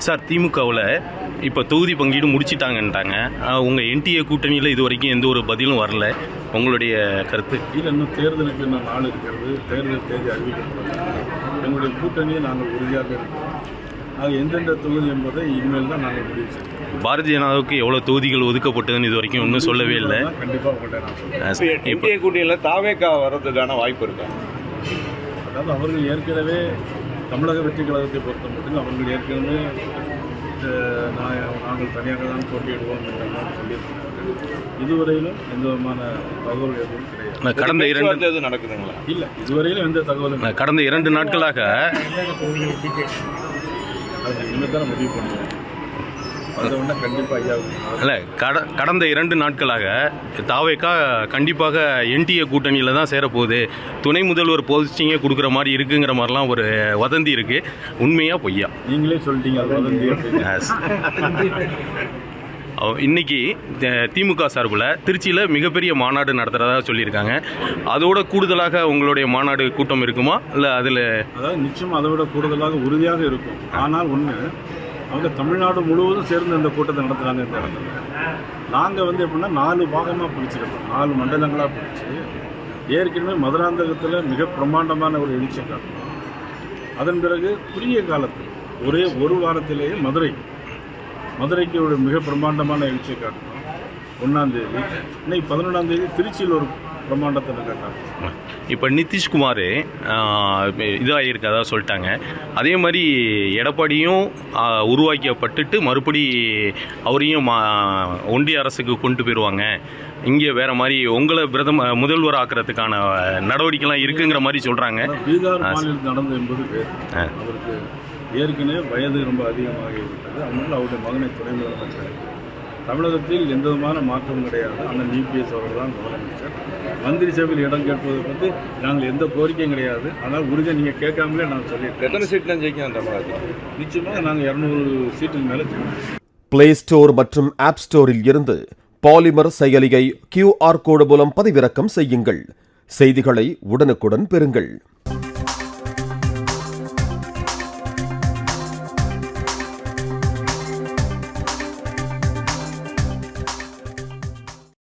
Sir, திமுகவில் இப்போ தொகுதி பங்கீடு முடிச்சிட்டாங்கன்ட்டாங்க. உங்கள் என்டிஏ கூட்டணியில் இது வரைக்கும் எந்த ஒரு பதிலும் வரல. உங்களுடைய கருத்து? இல்லை, இன்னும் தேர்தலுக்கு இன்னும் நாள் இருக்கிறது. தேர்தல் தேதி அறிவிக்கப்பட்டது. எங்களுடைய கூட்டணியை நாங்கள் உறுதியாக இருக்கிறோம். அது எந்தெந்த தொகுதி என்பதை இனிமேல் தான் நாங்கள் முடிவு செய்வோம். பாரதிய ஜனதாவுக்கு எவ்வளோ தொகுதிகள் ஒதுக்கப்பட்டதுன்னு இது வரைக்கும் ஒன்றும் சொல்லவே இல்லை. கண்டிப்பாக உங்கள்கிட்ட நான் சொல்கிறேன். என்டிஏ கூட்டணியில் தாவேகா வர்றதுக்கான வாய்ப்பு இருக்கா? அதாவது அவர்கள் ஏற்கனவே தமிழக வெற்றி கழகத்தை பொறுத்த மட்டும் அவர்கள் ஏற்கனவே நாங்கள் தனியாக தான் போட்டியிடுவோம் என்றெல்லாம் சொல்லியிருக்கிறார்கள். இதுவரையிலும் எந்த விதமான தகவல் எதுவும் கிடையாது. கடந்த 2 நடக்குதுங்களா? இல்லை, இதுவரையிலும் எந்த தகவலும். கடந்த 2 நாட்களாக அது இனிமேல் தான் முடிவு பண்ணுவோம். அதை ஒன்றா கண்டிப்பாக ஐயா இல்லை, கடந்த 2 நாட்களாக தாவேகா கண்டிப்பாக என்டிஏ கூட்டணியில் தான் சேரப்போகுது, துணை முதல்வர் போஸ்டிங்கே கொடுக்குற மாதிரி இருக்குங்கிற மாதிரிலாம் ஒரு வதந்தி இருக்குது. உண்மையாக பொய்யா? நீங்களே சொல்லிட்டீங்க அது வதந்தி. இன்னைக்கு திமுக சார்பில் திருச்சியில் மிகப்பெரிய மாநாடு நடத்துகிறதா சொல்லியிருக்காங்க. அதோட கூடுதலாக உங்களுடைய மாநாடு கூட்டம் இருக்குமா? இல்லை அதில் அதாவது நிச்சயம் அதை விட கூடுதலாக உறுதியாக இருக்கும். ஆனால் ஒன்று, அவங்க தமிழ்நாடு முழுவதும் சேர்ந்து இந்த கூட்டத்தை நடத்துகிறாங்க. இந்த இடத்துல நாங்கள் எப்படின்னா 4 பாகமாக பிடிச்சிருக்கோம். 4 மண்டலங்களாக பிடிச்சி ஏற்கனவே மதுராந்தகத்தில் மிக பிரம்மாண்டமான ஒரு எழுச்சி காட்டணும். அதன் பிறகு குறுகிய காலத்தில் ஒரே ஒரு வாரத்திலேயே மதுரைக்கு ஒரு மிக பிரம்மாண்டமான எழுச்சியை காட்டணும். 1ஆம் தேதி, இன்னைக்கு 11ஆம் தேதி திருச்சியில் ஒரு பிரம்மாண்டத்தில் காட்டணும். இப்போ நிதிஷ்குமார் இதாக இருக்கதா சொல்லிட்டாங்க. அதே மாதிரி எடப்பாடியும் உருவாக்கப்பட்டுட்டு மறுபடி அவரையும் ஒன்றிய அரசுக்கு கொண்டு போயிடுவாங்க. இங்கே வேறு மாதிரி உங்களை முதல்வர் ஆக்கிறதுக்கான நடவடிக்கைலாம் இருக்குங்கிற மாதிரி சொல்கிறாங்க. பீகார் மாநிலத்தில் நடந்தது என்பது வேறு. அவருக்கு ஏற்கனவே வயது ரொம்ப அதிகமாக இருக்கிறது. அதனால் அவருடைய மகனை துணை முதலமைச்சர். தமிழகத்தில் எந்த விதமான மாற்றமும் கிடையாது. ஆனால் இபிஎஸ் அவர்கள் தான் முதலமைச்சர். மந்திரி சபையில் இடம் கேட்பதை பற்றி நாங்கள் எந்த கோரிக்கையும் கிடையாது. ஆனால் உறுதியாக நீங்கள் கேட்காமலே நான் சொல்லியிருக்கேன். எத்தனை சீட்லாம் ஜெயிக்கும் தமிழகத்தில்? நிச்சயமாக நாங்கள் 200 சீட்டுக்கு மேலே ஜெயிப்போம். பிளே ஸ்டோர் மற்றும் ஆப் ஸ்டோரில் இருந்து பாலிமர் செயலியை QR கோடு மூலம் பதிவிறக்கம் செய்யுங்கள். செய்திகளை உடனுக்குடன் பெறுங்கள்.